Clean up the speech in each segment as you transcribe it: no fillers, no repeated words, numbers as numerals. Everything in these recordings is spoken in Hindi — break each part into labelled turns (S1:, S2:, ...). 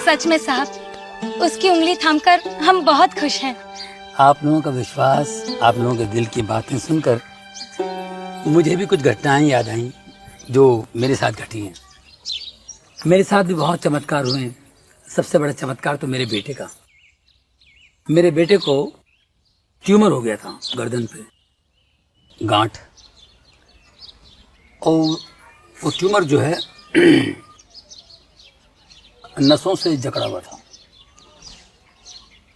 S1: सच में साहब, उसकी उंगली थामकर हम बहुत खुश हैं।
S2: आप लोगों का विश्वास, आप लोगों के दिल की बातें सुनकर मुझे भी कुछ घटनाएं याद आईं जो मेरे साथ घटी हैं। मेरे साथ भी बहुत चमत्कार हुए हैं। सबसे बड़ा चमत्कार तो मेरे बेटे का। मेरे बेटे को ट्यूमर हो गया था गर्दन पे, गांठ, और वो ट्यूमर जो है नसों से जकड़ा हुआ था।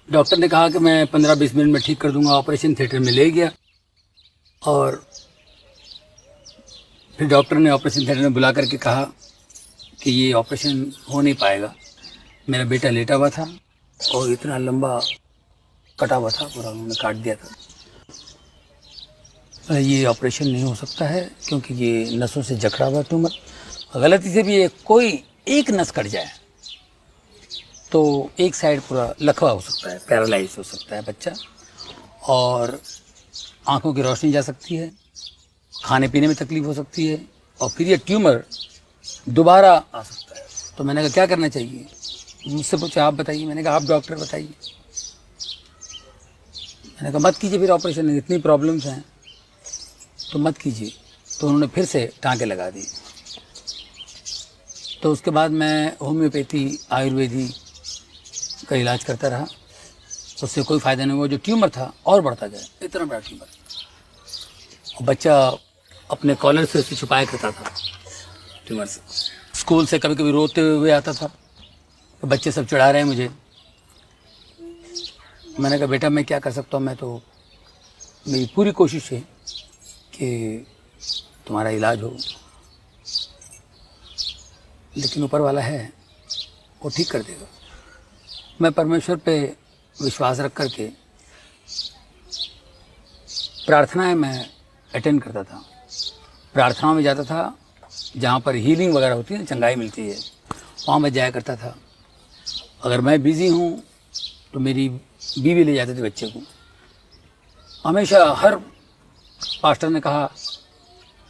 S2: डॉक्टर ने कहा कि मैं 15-20 मिनट में ठीक कर दूंगा। ऑपरेशन थिएटर में ले गया और फिर डॉक्टर ने ऑपरेशन थिएटर में बुला करके कहा कि ये ऑपरेशन हो नहीं पाएगा। मेरा बेटा लेटा हुआ था और इतना लंबा कटा हुआ था, पूरा उन्होंने काट दिया था। ये ऑपरेशन नहीं हो सकता है क्योंकि ये नसों से जकड़ा हुआ ट्यूमर, गलती से भी ये कोई एक नस कट जाए तो एक साइड पूरा लकवा हो सकता है, पैरालाइज हो सकता है बच्चा, और आंखों की रोशनी जा सकती है, खाने पीने में तकलीफ हो सकती है, और फिर ये ट्यूमर दोबारा आ सकता है। तो मैंने कहा क्या करना चाहिए? मुझसे पूछा आप बताइए। मैंने कहा आप डॉक्टर बताइए। मैंने कहा मत कीजिए फिर ऑपरेशन, इतनी प्रॉब्लम्स हैं तो मत कीजिए। तो उन्होंने फिर से टाँके लगा दिए। तो उसके बाद मैं होम्योपैथी, आयुर्वेदी का इलाज करता रहा, उससे कोई फ़ायदा नहीं हुआ। जो ट्यूमर था और बढ़ता गया, इतना बड़ा ट्यूमर, और बच्चा अपने कॉलर से उसे छुपाया करता था ट्यूमर से। स्कूल से कभी कभी रोते हुए आता था तो बच्चे सब चिढ़ा रहे हैं मुझे। मैंने कहा बेटा मैं क्या कर सकता हूँ, मैं तो, मेरी पूरी कोशिश है कि तुम्हारा इलाज हो, लेकिन ऊपर वाला है वो ठीक कर देगा। मैं परमेश्वर पे विश्वास रख करके प्रार्थनाएं मैं अटेंड करता था। प्रार्थनाओं में जाता था, जहाँ पर हीलिंग वगैरह होती है, चंगाई मिलती है, वहाँ मैं जाया करता था। अगर मैं बिज़ी हूँ तो मेरी बीवी ले जाती थी बच्चे को। हमेशा हर पास्टर ने कहा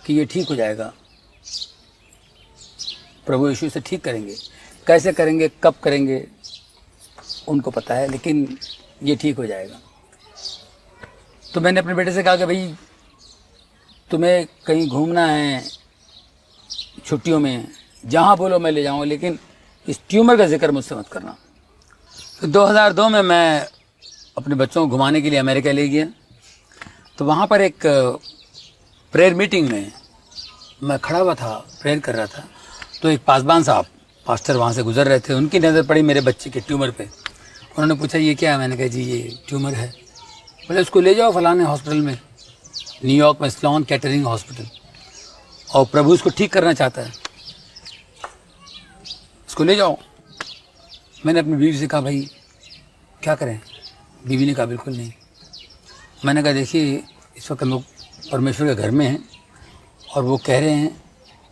S2: कि ये ठीक हो जाएगा, प्रभु यीशु से ठीक करेंगे। कैसे करेंगे, कब करेंगे उनको पता है, लेकिन ये ठीक हो जाएगा। तो मैंने अपने बेटे से कहा कि भाई तुम्हें कहीं घूमना है छुट्टियों में, जहाँ बोलो मैं ले जाऊँगा, लेकिन इस ट्यूमर का जिक्र मुझसे मत करना। तो 2002 में मैं अपने बच्चों को घुमाने के लिए अमेरिका ले गया। तो वहाँ पर एक प्रेयर मीटिंग में मैं खड़ा हुआ था, प्रेयर कर रहा था। तो एक पासबान साहब, पास्टर, वहाँ से गुजर रहे थे। उनकी नज़र पड़ी मेरे बच्चे के ट्यूमर पे। उन्होंने पूछा ये क्या है? मैंने कहा जी ये ट्यूमर है। बोले उसको ले जाओ फलाने हॉस्पिटल में, न्यूयॉर्क में स्लोन केटरिंग हॉस्पिटल, और प्रभु उसको ठीक करना चाहता है, उसको ले जाओ। मैंने अपनी बीवी से कहा भाई क्या करें? बीवी ने कहा बिल्कुल नहीं। मैंने कहा देखिए इस वक्त हम लोग परमेश्वर के घर में हैं और वो कह रहे हैं,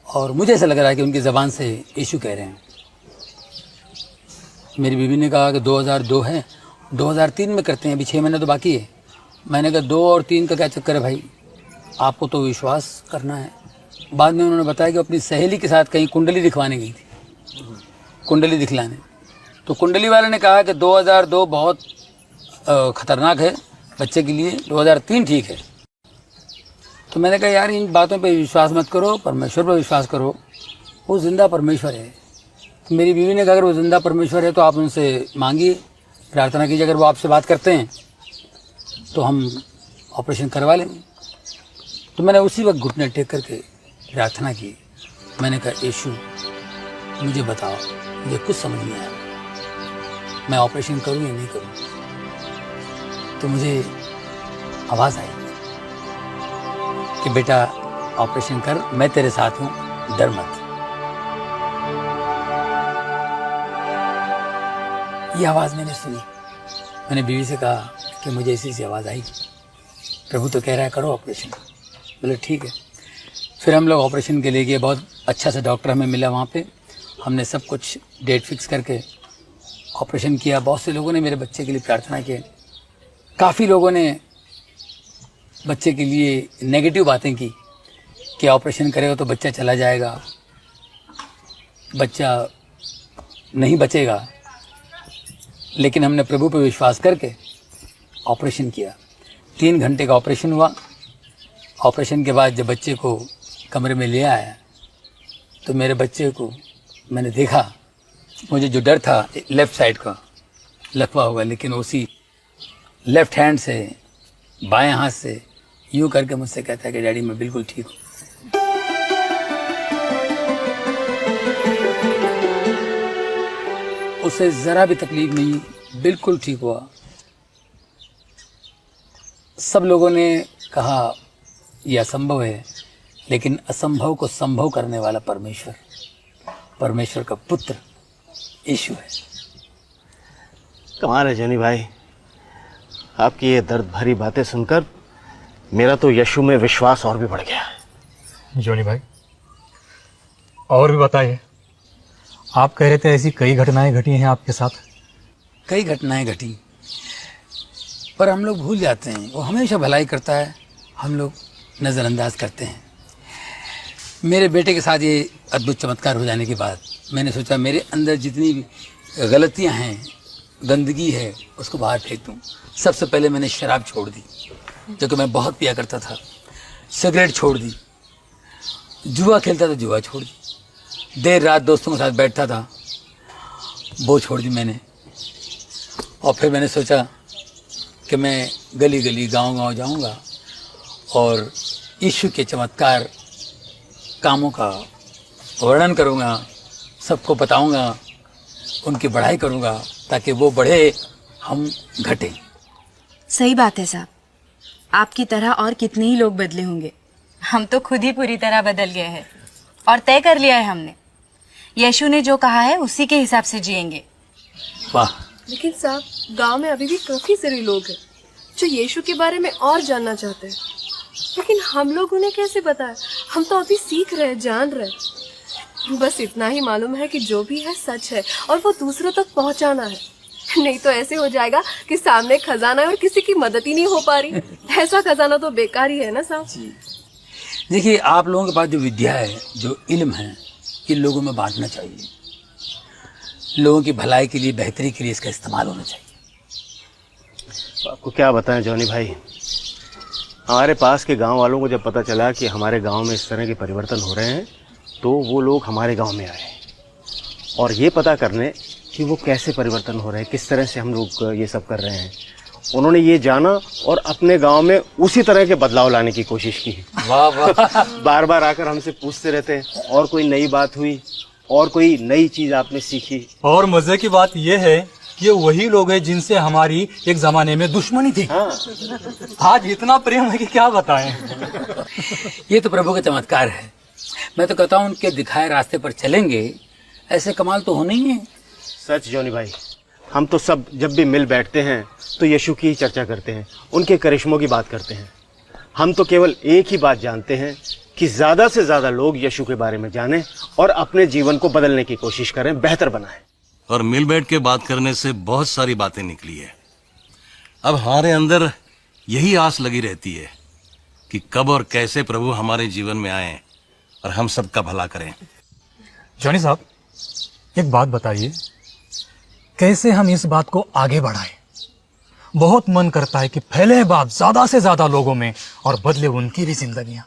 S2: और मुझे ऐसा लग रहा है कि उनकी ज़बान से यीशु कह रहे हैं। मेरी बीवी ने कहा कि 2002 है, 2003 में करते हैं, अभी 6 महीने तो बाकी है। मैंने कहा 2 और 3 का क्या चक्कर है भाई, आपको तो विश्वास करना है। बाद में उन्होंने बताया कि अपनी सहेली के साथ कहीं कुंडली दिखवाने गई थी, कुंडली दिखलाने। तो कुंडली वाले ने कहा कि 2002 बहुत ख़तरनाक है बच्चे के लिए, 2003 ठीक है। तो मैंने कहा यार इन बातों पे विश्वास मत करो, परमेश्वर पर विश्वास करो, वो जिंदा परमेश्वर है। तो मेरी बीवी ने कहा अगर वो जिंदा परमेश्वर है तो आप उनसे मांगिए, प्रार्थना कीजिए, अगर वो आपसे बात करते हैं तो हम ऑपरेशन करवा लेंगे। तो मैंने उसी वक्त घुटने टेक करके प्रार्थना की। मैंने कहा यीशु मुझे बताओ, मुझे कुछ समझ नहीं आया, मैं ऑपरेशन करूँ या नहीं करूँ। तो मुझे आवाज़ आई कि बेटा ऑपरेशन कर, मैं तेरे साथ हूँ, डर मत। ये आवाज़ मैंने सुनी। मैंने बीवी से कहा कि मुझे इसी से आवाज़ आई, प्रभु तो कह रहा है करो ऑपरेशन। बोले ठीक है। फिर हम लोग ऑपरेशन के लिए गए। बहुत अच्छा सा डॉक्टर हमें मिला वहाँ पे। हमने सब कुछ डेट फिक्स करके ऑपरेशन किया। बहुत से लोगों ने मेरे बच्चे के लिए प्रार्थना की। काफ़ी लोगों ने बच्चे के लिए नेगेटिव बातें की कि ऑपरेशन करेगा तो बच्चा चला जाएगा, बच्चा नहीं बचेगा। लेकिन हमने प्रभु पर विश्वास करके ऑपरेशन किया। 3 घंटे का ऑपरेशन हुआ। ऑपरेशन के बाद जब बच्चे को कमरे में ले आया तो मेरे बच्चे को मैंने देखा, मुझे जो डर था लेफ़्ट साइड का लकवा होगा, लेकिन उसी लेफ़्ट हैंड से बाएं हाथ से यूँ करके मुझसे कहता है कि डैडी मैं बिल्कुल ठीक हूँ। उसे ज़रा भी तकलीफ नहीं, बिल्कुल ठीक हुआ। सब लोगों ने कहा यह असंभव है, लेकिन असंभव को संभव करने वाला परमेश्वर, परमेश्वर का पुत्र यीशु है।
S3: कमाल है जॉनी भाई, आपकी ये दर्द भरी बातें सुनकर मेरा तो यीशु में विश्वास और भी बढ़ गया है।
S4: जॉनी भाई और भी बताइए, आप कह रहे थे ऐसी कई घटनाएं घटी हैं आपके साथ।
S2: कई घटनाएं घटी, पर हम लोग भूल जाते हैं। वो हमेशा भलाई करता है, हम लोग नज़रअंदाज करते हैं। मेरे बेटे के साथ ये अद्भुत चमत्कार हो जाने के बाद मैंने सोचा मेरे अंदर जितनी भी गलतियां हैं, गंदगी है, उसको बाहर फेंक दूँ। सबसे पहले मैंने शराब छोड़ दी, जो कि मैं बहुत पिया करता था। सिगरेट छोड़ दी, जुआ खेलता था, जुआ छोड़ दी, देर रात दोस्तों के साथ बैठता था, वो छोड़ दी मैंने। और फिर मैंने सोचा कि मैं गली गली गांव गांव जाऊंगा और यीशु के चमत्कार कामों का वर्णन करूंगा, सबको बताऊंगा, उनकी बढ़ाई करूंगा, ताकि वो बढ़े, हम घटें।
S5: सही बात है साहब, आपकी तरह और कितने ही लोग बदले होंगे। हम तो खुद ही पूरी तरह बदल गए हैं और तय कर लिया है हमने, यीशु ने जो कहा है उसी के हिसाब से जिएंगे।
S2: वाह।
S6: लेकिन साहब, गांव में अभी भी काफी सारे लोग हैं जो यीशु के बारे में और जानना चाहते हैं, लेकिन हम लोग उन्हें कैसे बताएं? हम तो अभी सीख रहे हैं, जान रहे हैं। बस इतना ही मालूम है कि जो भी है सच है और वो दूसरों तक पहुंचाना है। नहीं तो ऐसे हो जाएगा कि सामने खजाना है और किसी की मदद ही नहीं हो पा रही। ऐसा खजाना तो बेकार ही है ना साहब।
S2: देखिए, आप लोगों के पास जो विद्या है, जो इल्म है, ये लोगों में बांटना चाहिए। लोगों की भलाई के लिए, बेहतरी के लिए इसका इस्तेमाल होना चाहिए।
S3: आपको क्या बताएं जॉनी भाई, हमारे पास के गांव वालों को जब पता चला कि हमारे गांव में इस तरह के परिवर्तन हो रहे हैं, तो वो लोग हमारे गांव में आए और ये पता करने कि वो कैसे परिवर्तन हो रहे हैं, किस तरह से हम लोग ये सब कर रहे हैं। उन्होंने ये जाना और अपने गांव में उसी तरह के बदलाव लाने की कोशिश की।
S2: वाह वाह।
S3: बार बार आकर हमसे पूछते रहते हैं और कोई नई बात हुई और कोई नई चीज आपने सीखी।
S4: और मजे की बात यह है कि वही लोग हैं जिनसे हमारी एक जमाने में दुश्मनी थी।
S3: हाँ।
S4: आज इतना प्रेम है कि क्या बताएं।
S2: ये तो प्रभु का चमत्कार है। मैं तो कहता हूँ उनके दिखाए रास्ते पर चलेंगे, ऐसे कमाल तो होने ही है।
S3: सच जॉनी भाई, हम तो सब जब भी मिल बैठते हैं तो यीशु की ही चर्चा करते हैं, उनके करिश्मों की बात करते हैं। हम तो केवल एक ही बात जानते हैं कि ज़्यादा से ज़्यादा लोग यीशु के बारे में जानें और अपने जीवन को बदलने की कोशिश करें, बेहतर बनाएं।
S7: और मिल बैठ के बात करने से बहुत सारी बातें निकली है। अब हमारे अंदर यही आस लगी रहती है कि कब और कैसे प्रभु हमारे जीवन में आए और हम सबका भला करें।
S4: जॉनी साहब, एक बात बताइए, कैसे हम इस बात को आगे बढ़ाएं? बहुत मन करता है कि फैले बात ज्यादा से ज्यादा लोगों में और बदले उनकी भी जिंदगियां।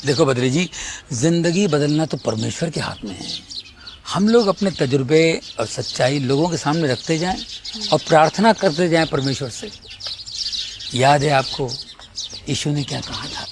S2: देखो बद्री जी, जिंदगी बदलना तो परमेश्वर के हाथ में है। हम लोग अपने तजुर्बे और सच्चाई लोगों के सामने रखते जाएं और प्रार्थना करते जाएं परमेश्वर से। याद है आपको यीशु ने क्या कहा था?